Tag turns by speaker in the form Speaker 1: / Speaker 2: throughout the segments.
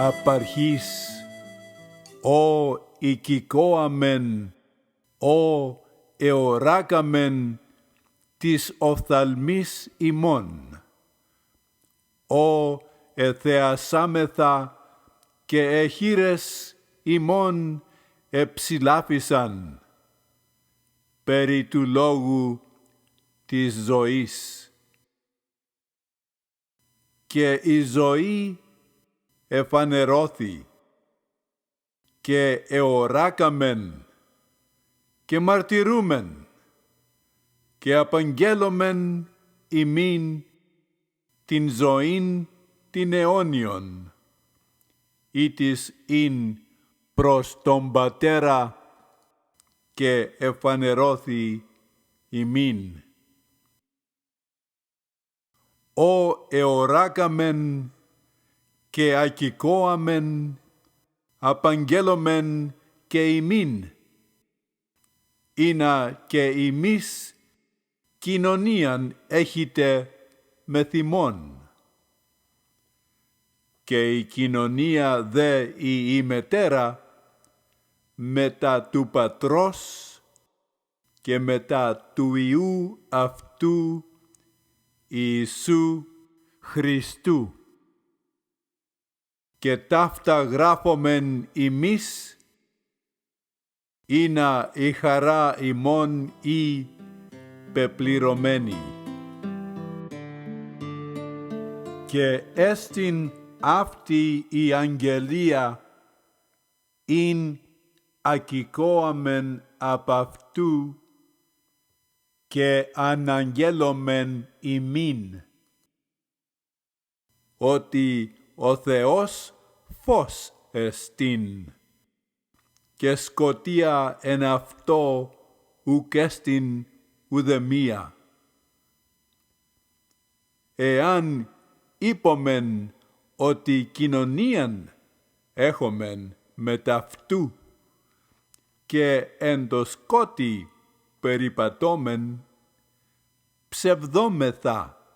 Speaker 1: απαρχής, ο οικικόαμεν, ο εωράκαμεν της οφθαλμής ημών, ο εθεασάμεθα και εχείρες ημών εψηλάφισαν, περί του λόγου της ζωής. Και η ζωή εφανερώθη και εωράκαμεν και μαρτυρούμεν και απαγγέλωμεν ημίν την ζωήν την αιώνιον, ήτις ειν προς τον Πατέρα και εφανερώθη ημίν. Ο εωράκαμεν και ακικόαμεν, απαγγέλωμεν και ημίν, ήνα και ημείς κοινωνίαν έχετε με θυμόν. Και η κοινωνία δε η ημετέρα μετά του Πατρός και μετά του Υιού αυτού Ιησού Χριστού. Και ταύτα γράφομεν ημείς, ήνα η χαρά ημών ή πεπληρωμένη. Και έστιν αυτή η αγγελία, ειν ακικόαμεν απ' αυτού και αναγγέλωμεν ημίν, ότι ο Θεός φως εστίν και σκοτία εν αυτό ουκ έστιν ουδεμία. Εάν είπομεν ότι κοινωνίαν έχομεν με ταυτού και εν το σκότι περιπατώμεν, ψευδόμεθα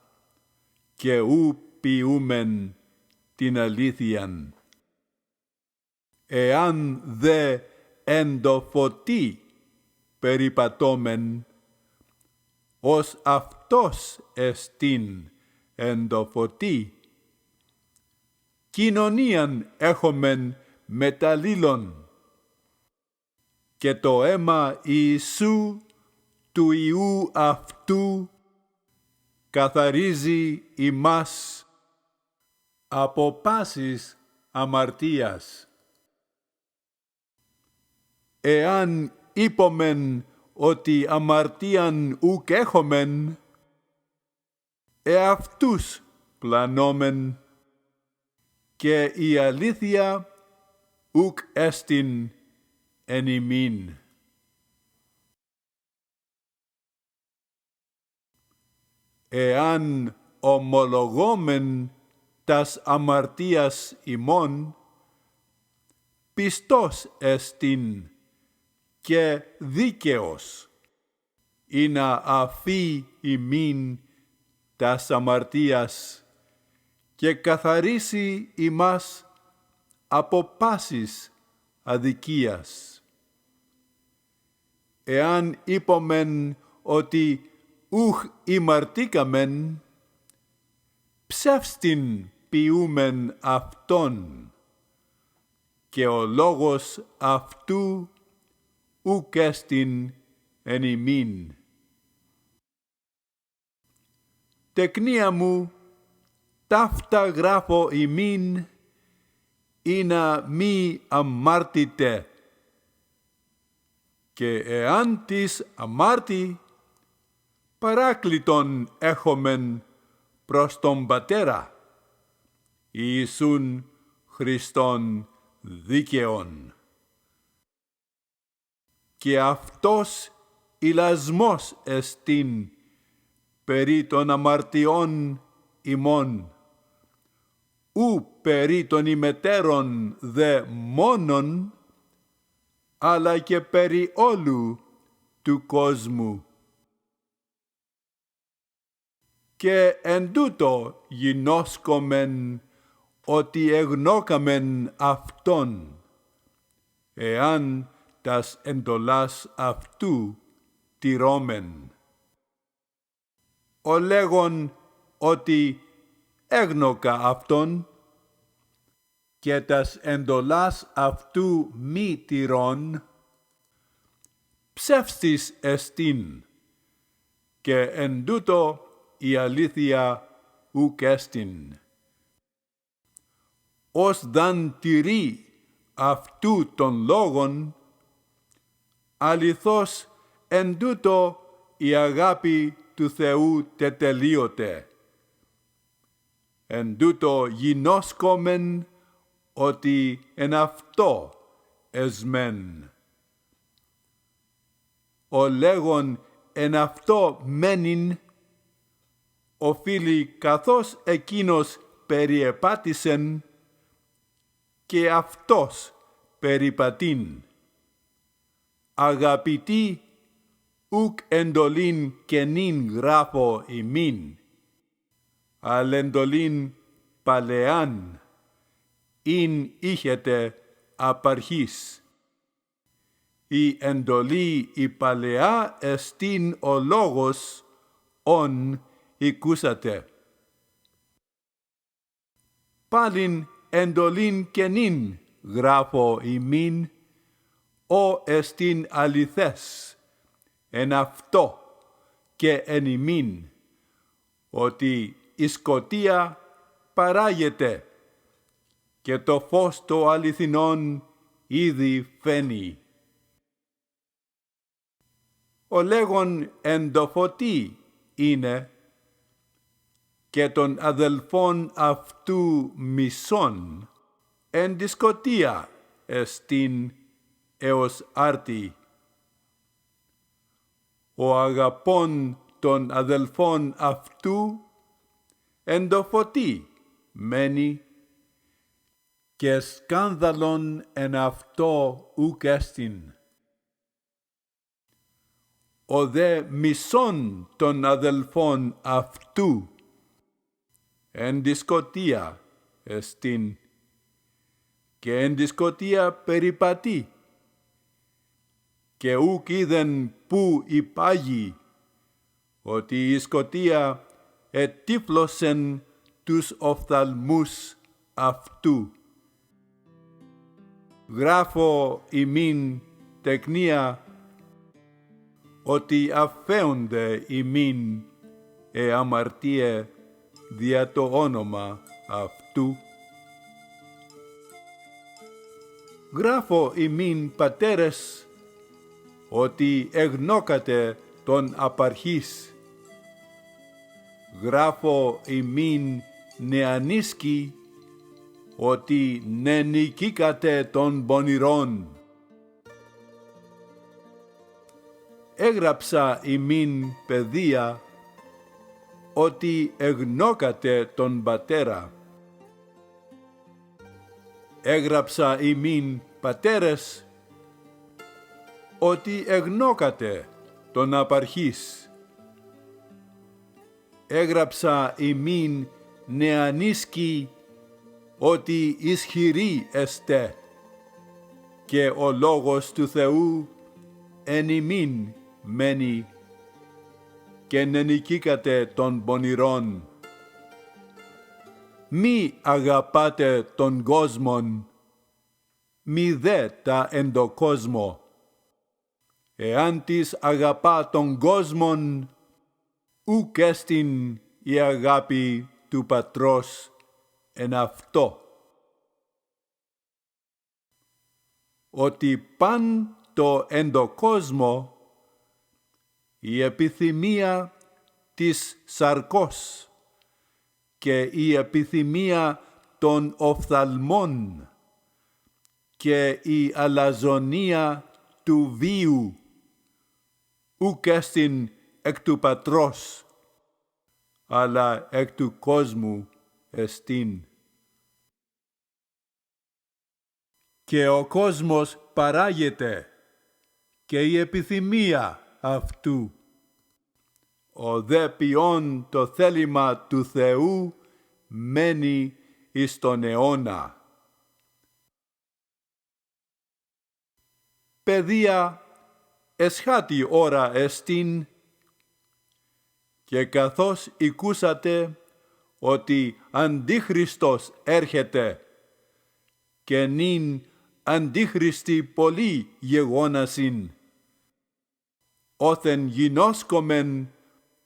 Speaker 1: και ου ποιούμεν την αλήθειαν. Εάν δε εν το φωτί περιπατώμεν, ως αυτός εστίν εν το φωτί, κοινωνίαν έχομεν μεταλλήλων, και το αίμα Ιησού του Υιού αυτού καθαρίζει ημάς από πάσης αμαρτίας. Εάν είπομεν ότι αμαρτίαν ουκ έχομεν, εαυτούς πλανόμεν, και η αλήθεια ουκ έστιν εν ημίν. Εάν ομολογόμεν τας αμαρτίας ημών, πιστός εστίν και δίκαιος, ή να αφή ημίν τας αμαρτίας και καθαρίσει ημάς από πάσης αδικίας. Εάν είπομεν ότι ουχ ημαρτήκαμεν, ψεύστην ποιούμεν αυτόν, και ο λόγος αυτού ουκ έστιν εν ημίν. Τεκνία μου, ταύτα γράφω ημίν, ή να μη αμάρτητε. Και εάν της αμάρτη, παράκλητον έχομεν προς τον Πατέρα, Ιησούν Χριστόν δίκαιον. Και αυτός ηλασμός εστίν περί των αμαρτιών ημών, ου περί των ημετέρων δε μόνον, αλλά και περί όλου του κόσμου. Και εν τούτο γινώσκομεν ότι εγνώκαμεν Αυτόν, εάν τας εντολάς Αυτού τηρώμεν. Ο λέγον ότι έγνωκα Αυτόν και τας εντολάς Αυτού μη τηρών, ψεύστης εστίν, και εν τούτο η αλήθεια ουκ εστίν. Ως δαν τηρεί αυτού των λόγων, αληθώς εν τούτο η αγάπη του Θεού τετελείωται. Εν τούτο γινώσκομεν ότι εν αυτό εσμέν. Ο λέγον εν αυτό μένειν, οφείλει καθώς εκείνος περιεπάτησεν και αυτός περιπατήν. Αγαπητοί, ουκ εντολήν καινήν γράφω ημίν, αλ εντολήν παλαιάν, ειν είχετε απαρχής. Η εντολή η παλαιά εστίν ο λόγος, ον ηκούσατε. Πάλιν εντολήν καινήν γράφω ημίν, ο εστίν αληθές, εν αυτό και εν ημίν, ότι η σκοτία παράγεται και το φως το αληθινόν ήδη φαίνει. Ο λέγον εν το φωτί είναι, και των αδελφών αυτού μισών, εν τη σκοτία εστίν έως άρτη. Ο αγαπών των αδελφών αυτού εν το φωτί μένει, και σκάνδαλον εν αυτό ουκ εστίν. Ο δε μισών των αδελφών αυτού εν τη σκοτία εστίν, και εν τη σκοτία περιπατεί, και ουκ είδεν που υπάγει, ότι η σκοτία ετύφλωσεν τους οφθαλμούς αυτού. Γράφω ημίν τεκνία, ότι αφέονται ημίν αμαρτίε δια το όνομα αυτού. Γράφω ημίν πατέρες, ότι εγνώκατε τον απαρχής. Γράφω ημίν νεανίσκοι, ότι νικήκατε των πονηρών. Έγραψα ημίν παιδεία, ότι εγνώκατε τον πατέρα. Έγραψα ημίν πατέρες, ότι εγνώκατε τον απαρχής. Έγραψα ημίν νεανίσκοι, ότι ισχυροί εστέ, και ο λόγος του Θεού εν ημίν μένει, και νικήκατε των πονηρών. Μη αγαπάτε τον κόσμον, μη δε τα εν το κόσμο. Εάν της αγαπά τον κόσμον, ουκ εστίν η αγάπη του Πατρός εν αυτό. Ότι παν το εν το κόσμο, η επιθυμία της σαρκός και η επιθυμία των οφθαλμών και η αλαζονία του βίου, ουκ εστιν εκ του Πατρός, αλλά εκ του κόσμου εστίν. Και ο κόσμος παράγεται, και η επιθυμία αυτού. Ο δε ποιών το θέλημα του Θεού μένει εις τον αιώνα. Παιδεία, εσχάτη ώρα εστίν, και καθώς οικούσατε ότι Αντίχριστος έρχεται, και νυν Αντίχριστοι πολλοί γεγόνασιν, όθεν γινώσκομεν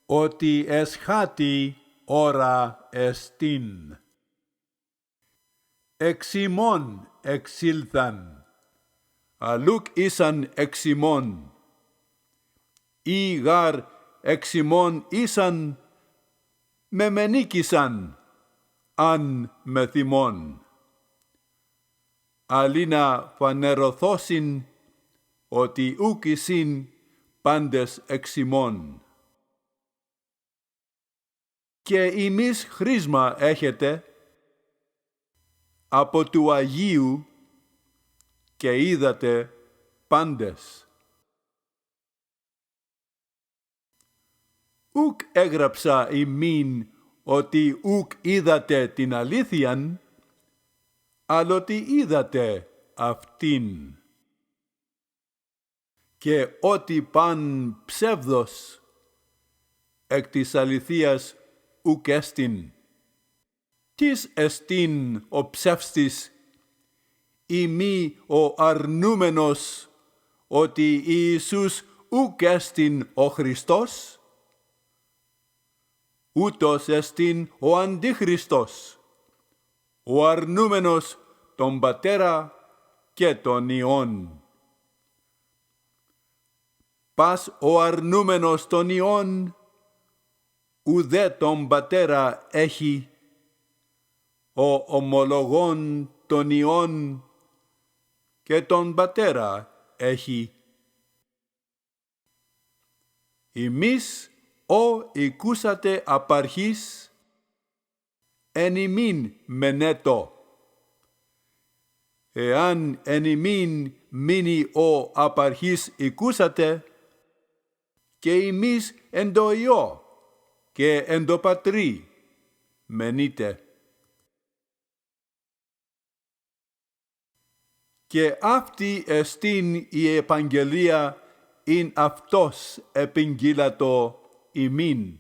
Speaker 1: ότι εσχάτη ώρα εστίν. Εξ ημών εξήλθαν, αλλούκ ήσαν εξ ημών, ή γάρ εξ ημών ήσαν, μεμενίκησαν, αν με θυμών. Αλίνα φανερωθώσιν, ότι ούκ εισιν πάντες εξ ημών. Και ημείς χρήσμα έχετε από του Αγίου, και είδατε πάντες. Ούκ έγραψα ημίν ότι ούκ είδατε την αλήθειαν, αλλά ότι είδατε αυτήν. Και ότι παν ψεύδος εκ της αληθείας ούκ έστιν. Τις εστίν ο ψεύστης, ή μη ο αρνούμενος ότι Ιησούς ούκ έστιν ο Χριστός? Ούτως εστίν ο Αντίχριστος, ο αρνούμενος τον Πατέρα και τον Υιόν. Πας ο αρνούμενος τον Υιόν, ουδέ τον Πατέρα έχει, ο ομολογών τον Υιόν και τον Πατέρα έχει. Ημείς ο οικούσατε απαρχής, εν ημίν μενέτο. Εάν εν ημίν μείνει ο απαρχής οικούσατε, και ημείς εν το Υιό και εν το Πατρί μενείτε. Και αυτή εστίν η επαγγελία ειν αυτός επηγγείλατο ημίν,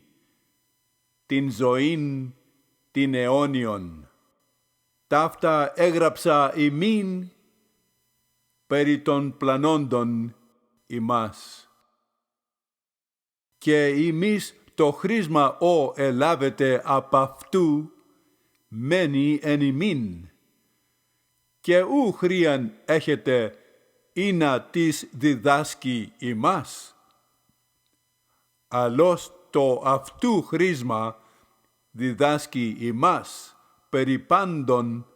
Speaker 1: την ζωήν την αιώνιον. Ταύτα έγραψα ημίν περί των πλανόντων ημάς. Και ημείς το χρήσμα ο ελάβετε απ' αυτού μένει εν ημίν, και ου χρίαν έχετε ήνα της διδάσκει ημάς. Αλλώς το αυτού χρήσμα διδάσκει ημάς περί πάντων,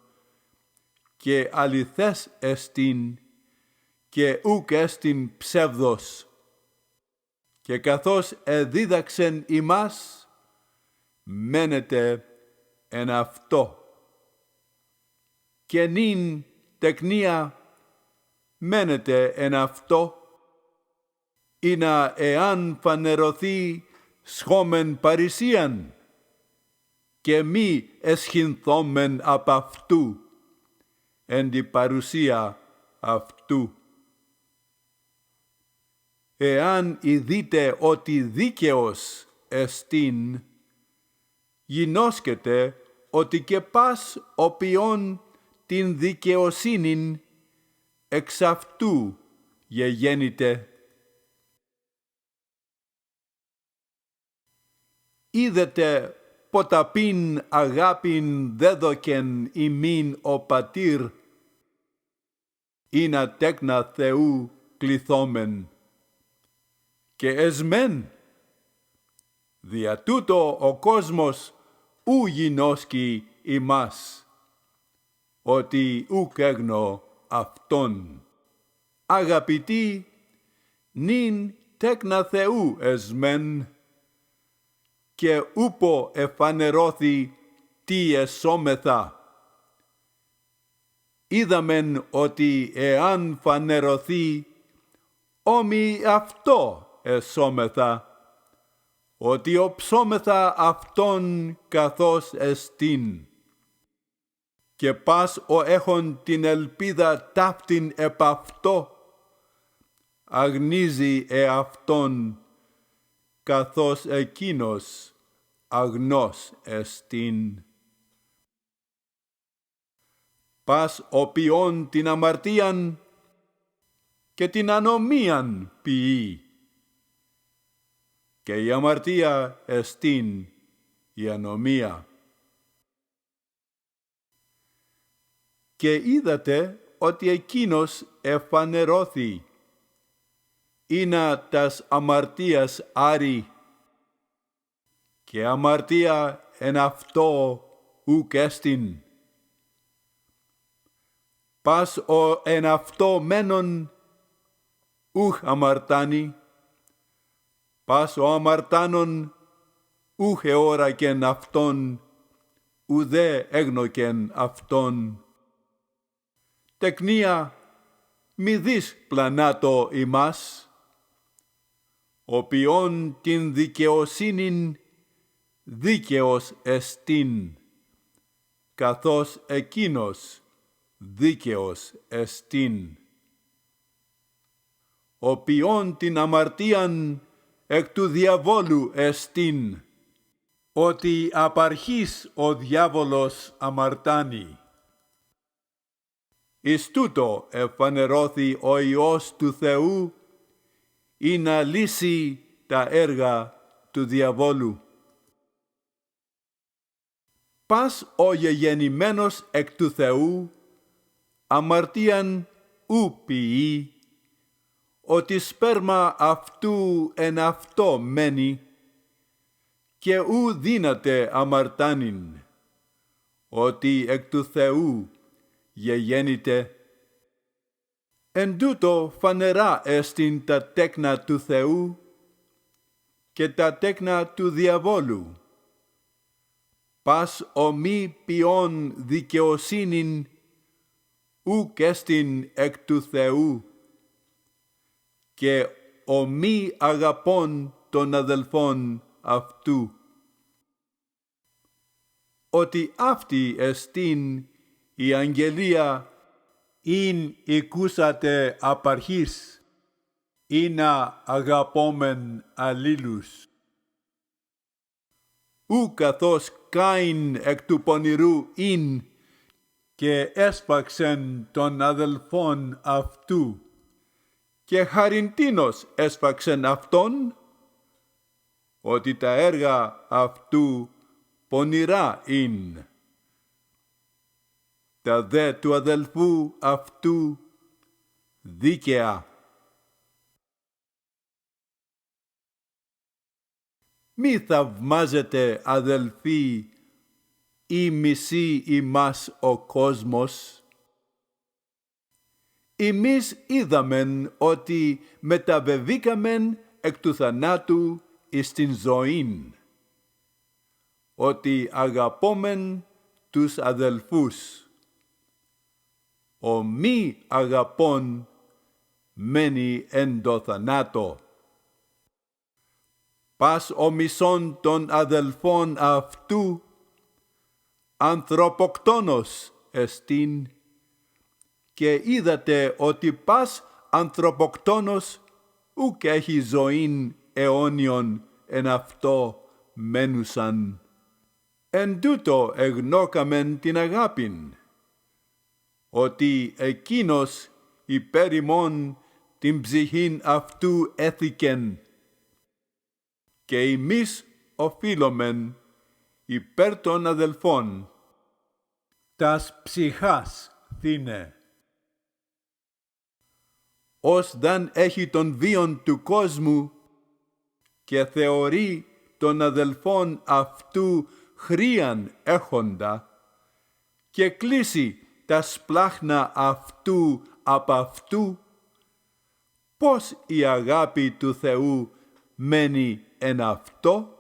Speaker 1: και αληθές εστίν, και ούκ εστίν ψεύδος. Και καθώς εδίδαξεν ημάς, μένετε εν αυτό. Και νυν τεκνία μένετε εν αυτό, ήνα εάν φανερωθεί σχόμεν παρησίαν, και μη εσχυνθόμεν απ' αυτού, εν τη παρουσία αυτού. Εάν ειδείτε ότι δίκαιος εστίν, γινώσκετε ότι και πας οποίον την δικαιοσύνην εξ αυτού γεγέννητε. Είδετε ποταπήν αγάπην δέδοκεν ημίν ο Πατήρ, ήνα τέκνα Θεού κληθόμεν. Και εσμέν, δια τούτο ο κόσμος ου γινώσκει ημάς, ότι ουκ έγνω αυτόν. Αγαπητοί, νυν τέκνα Θεού εσμέν, και ούπο εφανερώθη τι εσώμεθα. Είδαμεν ότι εάν φανερωθεί, όμοι αυτό εσώμεθα, ότι οψώμεθα αυτόν καθώς εστίν. και πας ο έχων την ελπίδα ταύτην επ' αυτό, αγνίζει εαυτόν, καθώς εκείνος αγνός εστίν. Πας ο ποιών την αμαρτίαν και την ανομίαν ποιεί, και η αμαρτία εστίν η ανομία. Και είδατε ότι εκείνος εφανερώθη, ήνα τας αμαρτίας άρη, και αμαρτία εν αυτό ουκ έστιν. Πας ο εν αυτό μένον ουχ αμαρτάνει, πας ο αμαρτάνων ουχ εώρακεν αυτόν, ουδέ έγνοκεν αυτόν. Τεκνία, μη δεις πλανάτο ημάς, ο ποιόν την δικαιοσύνην δίκαιος εστίν, καθώς εκείνος δίκαιος εστίν. Ο ποιόν την αμαρτίαν εκ του διαβόλου εστίν, ότι απαρχής ο διάβολος αμαρτάνει. Εις τούτο εφανερώθη ο Υιός του Θεού, ή να λύσει τα έργα του διαβόλου. Πας ο γεγεννημένος εκ του Θεού, αμαρτίαν ου ποιεί, ότι σπέρμα αυτού εν αυτό μένει, και ου δύναται αμαρτάνειν, ότι εκ του Θεού γεγέννηται. Εν τούτο φανερά εστιν τα τέκνα του Θεού και τα τέκνα του διαβόλου. Πας ο μη ποιόν δικαιοσύνην ουκ εστιν εκ του Θεού, και ο μη αγαπών των αδελφών αυτού. Ότι αυτή εστίν η αγγελία ειν οικούσατε απαρχής, ή να αγαπόμεν αλλήλους. Ου καθώς Κάιν εκ του πονηρού ειν, και έσφαξεν των αδελφών αυτού, και χαριντίνος έσφαξεν αυτόν, ότι τα έργα αυτού πονηρά ειν. Τα δε του αδελφού αυτού δίκαια. Μη θαυμάζετε, αδελφοί, ή μισεί ημάς ο κόσμος. Εμείς είδαμεν ότι μεταβεβήκαμεν εκ του θανάτου εις την ζωήν, ότι αγαπόμεν τους αδελφούς. Ο μη αγαπών μένει εν το θανάτο. Πας ο μισών των αδελφών αυτού ανθρωποκτόνος εστίν, και είδατε ότι πας ανθρωποκτόνος ουκ έχει ζωήν αιώνιον εν αυτό μένουσαν. Εν τούτο εγνώκαμεν την αγάπην, ότι εκείνος υπέρ ημών την ψυχήν αυτού έθηκεν, και εμείς οφείλομεν υπέρ των αδελφών τας ψυχάς θύνε. Ως δαν έχει τον βίον του κόσμου και θεωρεί των αδελφών αυτού χρίαν έχοντα, και κλείσει τα σπλάχνα αυτού απ' αυτού, πώς η αγάπη του Θεού μένει εν αυτό.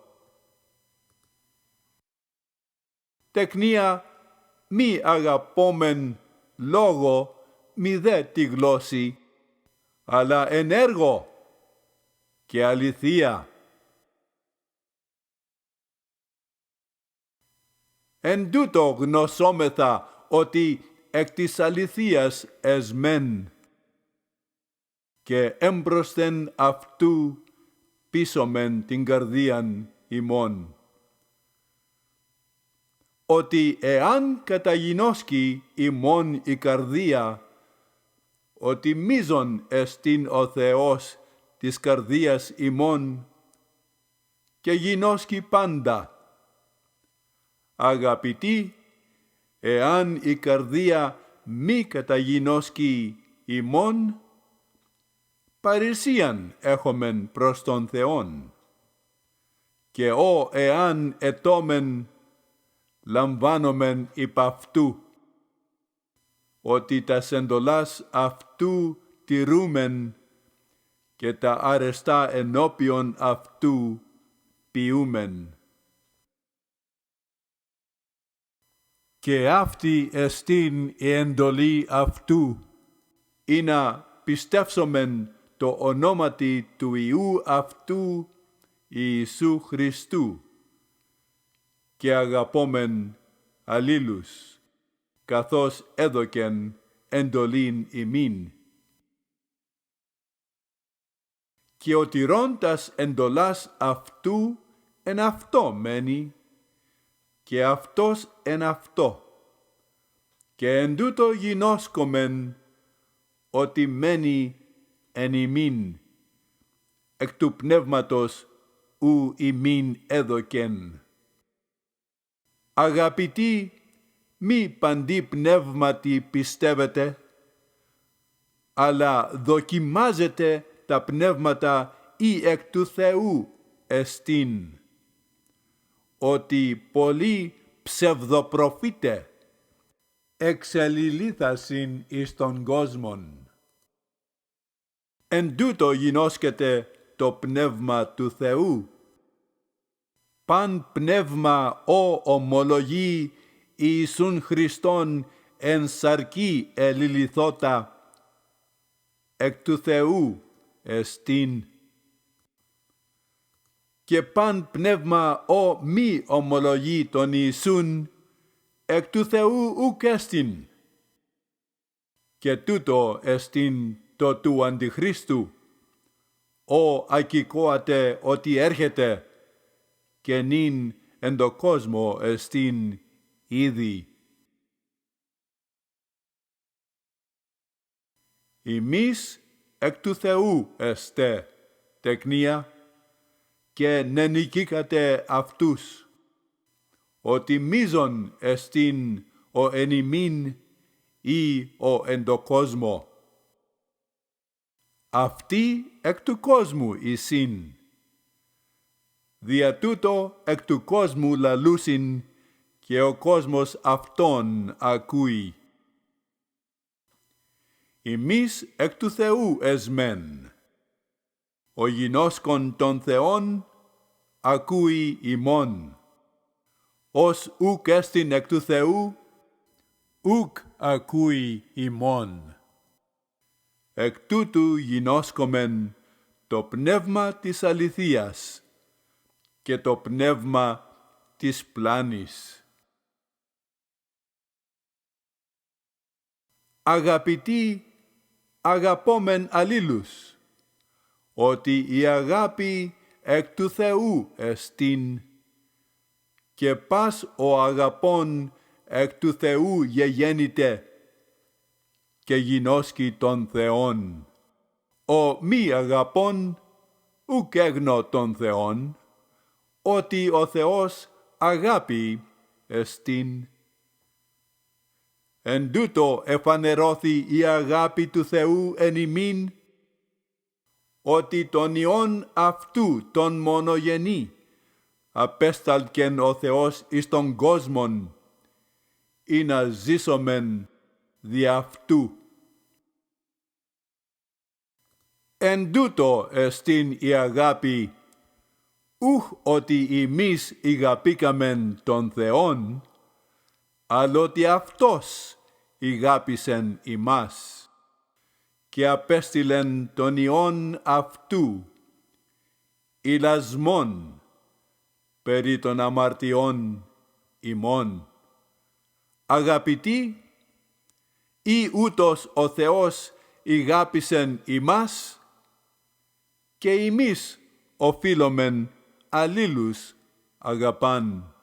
Speaker 1: Τεκνία, μη αγαπόμεν λόγο, μη δε τη γλώσση, αλλά εν έργο και αληθεία. Εν τούτο γνωσόμεθα ότι εκ της αληθείας εσμέν και έμπροσθεν αυτού πίσωμεν την καρδίαν ημών. Ότι εάν καταγινώσκει ημών η καρδία, ότι μείζον εστίν ο Θεός της καρδίας ημών και γινώσκει πάντα. Αγαπητοί, εάν η καρδία μη καταγινώσκει ημών, παρησίαν έχομεν προς τον Θεόν. Και εάν ετόμεν, λαμβάνομεν υπ' αυτού, ότι τα εντολάς αυτού τηρούμεν και τα αρεστά ενώπιον αυτού ποιούμεν. Και αυτή εστίν η εντολή αυτού, ή να πιστεύσομεν το ονόματι του Υιού αυτού Ιησού Χριστού και αγαπόμεν αλλήλους, καθώς έδωκεν εντολήν ημίν. Και ο τηρών τας εντολάς αυτού εν αυτό μένει, και αυτός εν αυτό. Και εν τούτο γινώσκομεν ότι μένει εν ημίν, εκ του πνεύματος ου ημίν έδωκεν. Αγαπητοί, μη παντί πνεύματι πιστεύετε, αλλά δοκιμάζετε τα πνεύματα ή εκ του Θεού εστίν, ότι πολλοί ψευδοπροφήτε εξελιλήθασιν εις τον κόσμον. Εν τούτο γινώσκεται το πνεύμα του Θεού. Παν πνεύμα ομολογεί Ιησούν Χριστόν εν σαρκή ελιληθώτα, εκ του Θεού εστίν. Και παν πνεύμα μη ομολογεί τον Ιησούν, εκ του Θεού ουκ εστίν. Και τούτο εστίν το του Αντιχρίστου, ακηκόατε ότι έρχεται, και νυν εν το κόσμο εστίν ήδη. Ημείς εκ του Θεού εστέ, τεκνία, και νενικήκατε αυτούς, ότι μείζον εστίν ο εν ημίν ή ο εν το κόσμο. Αυτοί εκ του κόσμου εισήν. Δια τούτο εκ του κόσμου λαλούσιν, και ο κόσμος αυτόν ακούει. Εμείς εκ του Θεού εσμέν. Ο γινώσκον των Θεών ακούει ημών. Ως ουκ έστιν εκ του Θεού, ουκ ακούει ημών. Εκ τούτου γινώσκομεν το πνεύμα της αληθείας και το πνεύμα της πλάνης. Αγαπητοί, αγαπόμεν αλλήλους, ότι η αγάπη εκ του Θεού εστίν, και πας ο αγαπών εκ του Θεού γεγέννηται, και γινώσκει τον Θεόν. Ο μη αγαπών ουκ έγνω τον Θεόν, ότι ο Θεός αγάπη εστίν. Εν τούτο εφανερώθη η αγάπη του Θεού εν ημίν, ότι τον Υιόν αυτού τον μονογενή απέσταλκεν ο Θεός εις τον κόσμον, ή να ζήσομεν δι' αυτού. Εν τούτο εστίν η αγάπη, ούχ ότι εμείς ηγαπήκαμεν τον Θεόν, αλλά ότι Αυτός ηγάπησεν ημάς και απέστειλεν τον Υιόν αυτού, ηλασμόν περί των αμαρτιών ημών, Αγαπητοί, ή ούτως ο Θεός ηγάπησεν ημάς, και ημείς οφείλομεν αλλήλους αγαπάν.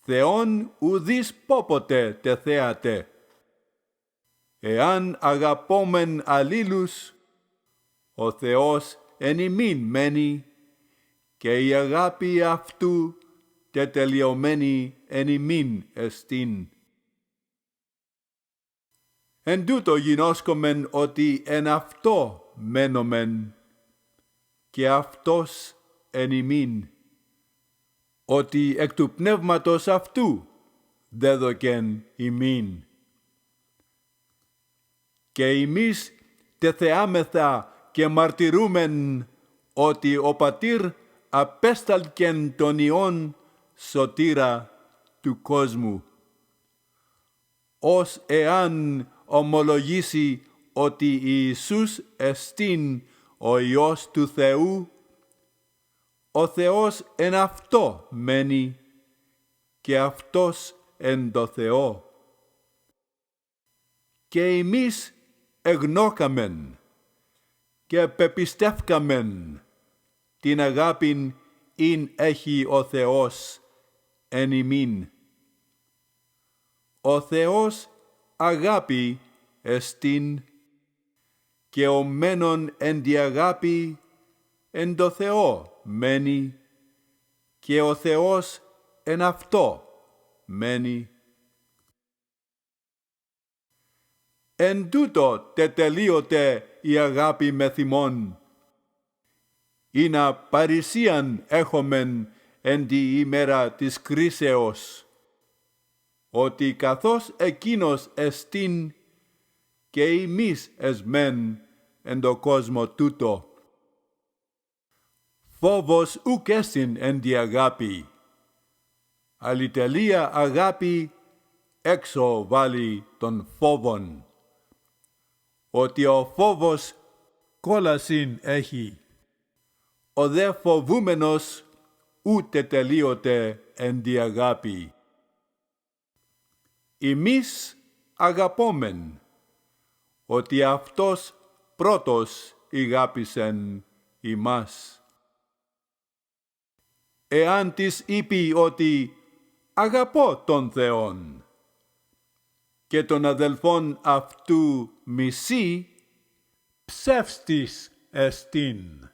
Speaker 1: Θεόν ουδείς πόποτε τεθέατε. Εάν αγαπόμεν αλλήλους, ο Θεός εν ημίν μένει, και η αγάπη αυτού τετελειωμένη εν ημίν εστίν. Εν τούτο γινώσκομεν ότι εν αυτό μένομεν, και αυτός εν ημίν, ότι εκ του πνεύματος αυτού δέδοκεν ημίν. Και ημείς τεθεάμεθα και μαρτυρούμεν ότι ο Πατήρ απέσταλκεν τον Υιόν σωτήρα του κόσμου. Ως εάν ομολογήσει ότι Ιησούς εστίν ο Υιός του Θεού, ο Θεός εν αυτό μένει και αυτός εν το Θεό. Και εμείς εγνώκαμεν και πεπιστεύκαμεν την αγάπην ειν έχει ο Θεός εν ημίν. Ο Θεός αγάπη εστίν, και ο μένον εν τη αγάπη εν το Θεό μένει, και ο Θεός εν αυτό μένει. Εν τούτο τετελείωται η αγάπη μεθ' ημών, ή να παρησίαν έχομεν εν τη ημέρα της κρίσεως, ότι καθώς εκείνος εστίν και ημείς εσμέν εν το κόσμο τούτο. Φόβος ουκ έσυν εν τη αγάπη, αλιτελεία αγάπη έξω βάλει τον φόβον, ότι ο φόβος κόλασιν έχει. Ο δε φοβούμενος ούτε τελείωται εν τη αγάπη. Εμείς αγαπόμεν, ότι αυτός πρώτος ηγάπησεν ημάς. Εάν της είπε ότι αγαπώ τον Θεόν και τον αδελφόν αυτού μισεί, ψεύστης εστίν.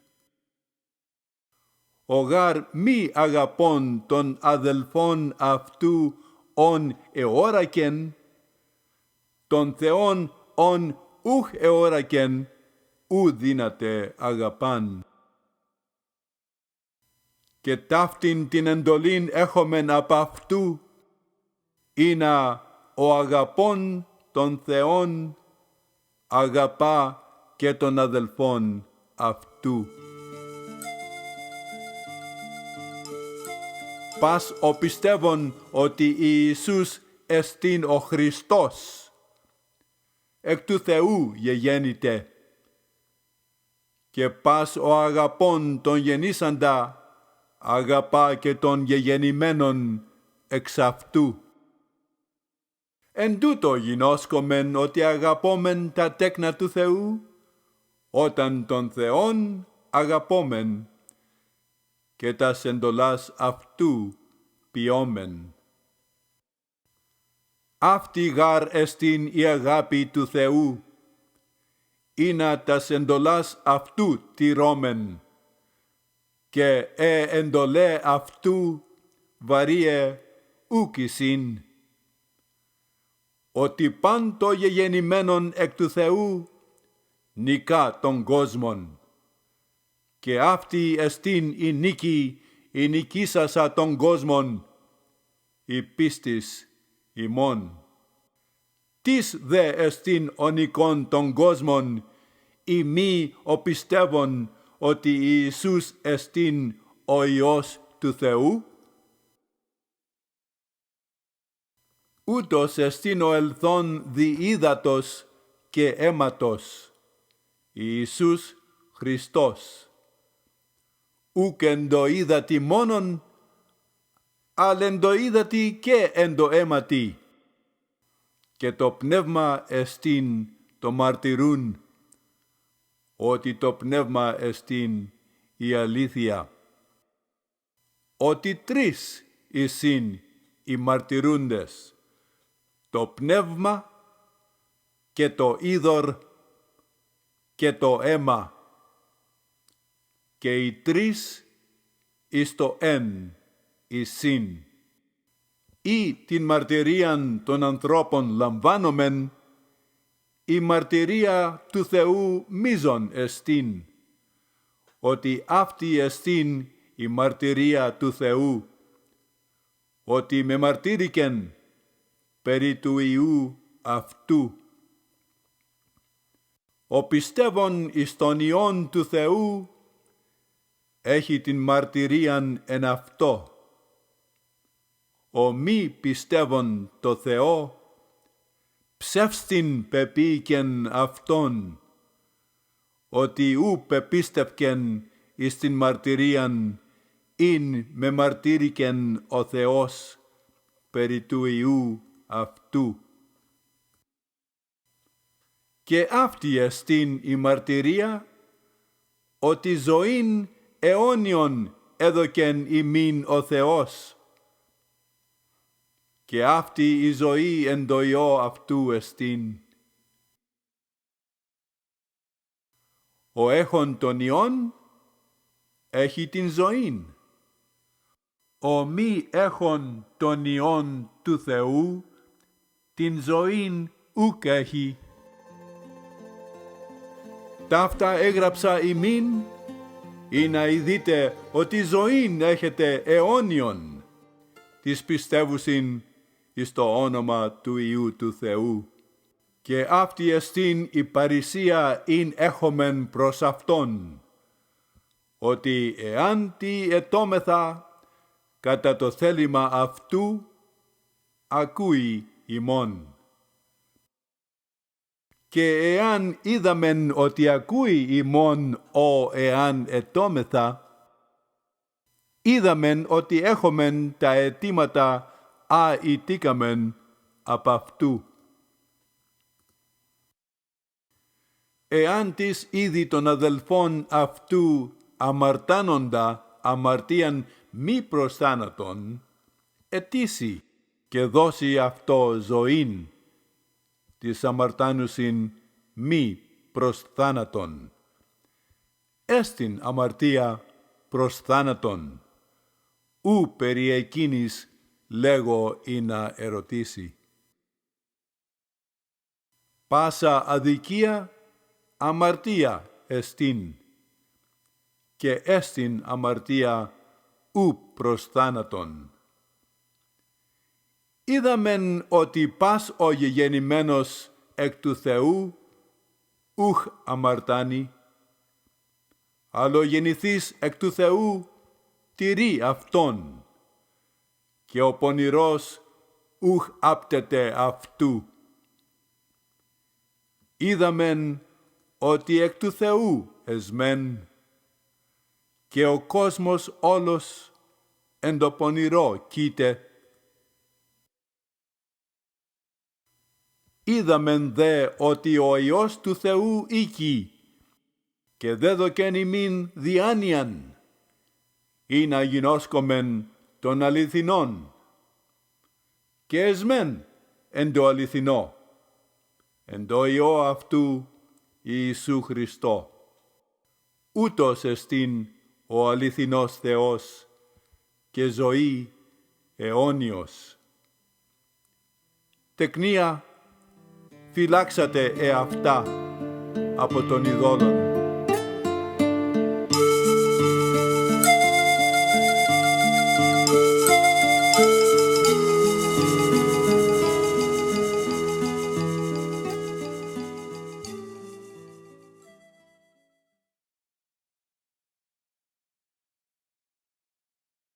Speaker 1: Ο γάρ μη αγαπών τον αδελφόν αυτού ον εώρακεν, τον Θεόν ον ούχ εώρακεν, ου δύναται αγαπάν. Και ταύτην την εντολήν έχομεν απ' αυτού, ήνα ο αγαπών τον Θεόν αγαπά και τον αδελφόν αυτού. Πας ο πιστεύων ότι Ιησούς εστίν ο Χριστός, εκ του Θεού γεγέννηται, και πας ο αγαπών τον γεννήσαντα αγαπά και τον γεγεννημένον εξ αυτού. Εν τούτο γινώσκομεν ότι αγαπόμεν τα τέκνα του Θεού, όταν τον Θεόν αγαπόμεν και τας εντολάς αυτού ποιόμεν. Αυτή γάρ εστίν η αγάπη του Θεού, ήνα τας εντολάς αυτού τηρώμεν, και εντολέ αυτού βαρύε ούκ εισήν, ότι πάντο γεγεννημένον εκ του Θεού νικά τον κόσμον, και αυτή εστίν η νίκη, η νικήσασα τον κόσμον, η πίστης ημών. Τις δε εστίν ο νικόν των κόσμων, ή μη ο πιστεύων ότι Ιησούς εστίν ο Υιός του Θεού? Ούτως εστίν ο ελθόν δι ύδατος και αίματος, Ιησούς Χριστός. Ούκ εν το ύδατι μόνον, αλλά εν το ύδατι και εν το αίματι. Και το πνεύμα εστίν το μαρτυρούν, ότι το πνεύμα εστίν η αλήθεια. Ότι τρεις εισήν οι μαρτυρούντες, το πνεύμα και το είδωρ και το αίμα, και οι τρεις εις το εν εισήν. Ή την μαρτυρίαν των ανθρώπων λαμβάνομεν, η μαρτυρία του Θεού μείζων εστίν, ότι αυτή εστίν η μαρτυρία του Θεού, ότι με μαρτύρηκεν περί του Υιού αυτού. Ο πιστεύων εις τον Υιόν του Θεού έχει την μαρτυρίαν εν αυτό. Ο μη πιστεύων το Θεό ψεύστην πεποίηκεν αυτόν, ότι ου πεπίστευκεν εις την μαρτυρίαν ειν με μαρτύρηκεν ο Θεός περί του Υιού αυτού. Και αυτή εστίν η μαρτυρία, ότι ζωήν αιώνιον έδωκεν ημίν ο Θεός, και αυτή η ζωή εν το Υιό αυτού εστίν. Ο έχων τον Υιόν έχει την ζωήν. Ο μη έχων τον Υιόν του Θεού την ζωήν ουκ έχει. Ταύτα έγραψα ημίν, ή να ειδείτε ότι ζωήν έχετε αιώνιον, της πιστεύουσιν εις το όνομα του Υιού του Θεού. Και αυτή εστίν η παρησία ειν έχομεν προς Αυτόν, ότι εάν τι ετόμεθα κατά το θέλημα αυτού, ακούει ημών. Και εάν είδαμεν ότι ακούει ημών ο εάν ετόμεθα, είδαμεν ότι έχομεν τα αιτήματα αητήκαμεν απ' αυτού. Εάν της είδη των αδελφών αυτού αμαρτάνοντα αμαρτίαν μη προς θάνατον, αιτήσει και δώσει αυτό ζωήν, της αμαρτάνουσιν μη προς θάνατον. Έστιν αμαρτία προς θάνατον, ου περί εκείνης λέγω ή να ερωτήσει. Πάσα αδικία αμαρτία εστίν, και έστιν αμαρτία ου προς θάνατον. Είδαμεν ότι πας ο γεγεννημένος εκ του Θεού ουχ αμαρτάνει, αλλά ο γεννηθής εκ του Θεού τηρεί αυτόν, και ο πονηρός ουχ άπτεται αυτού. Είδαμεν ότι εκ του Θεού εσμέν, και ο κόσμος όλος εν το πονηρό κοίται. Είδαμεν δε ότι ο Υιός του Θεού οίκει, και δε δοκεν ημίν διάνοιαν, ή να γινώσκομεν των αληθινών, και εσμέν εν το αληθινό, εν το Υιό αυτού Ιησού Χριστό. Ούτως εστίν ο αληθινός Θεός και ζωή αιώνιος. Τεκνία, φυλάξατε εαυτά από τον ειδόλων.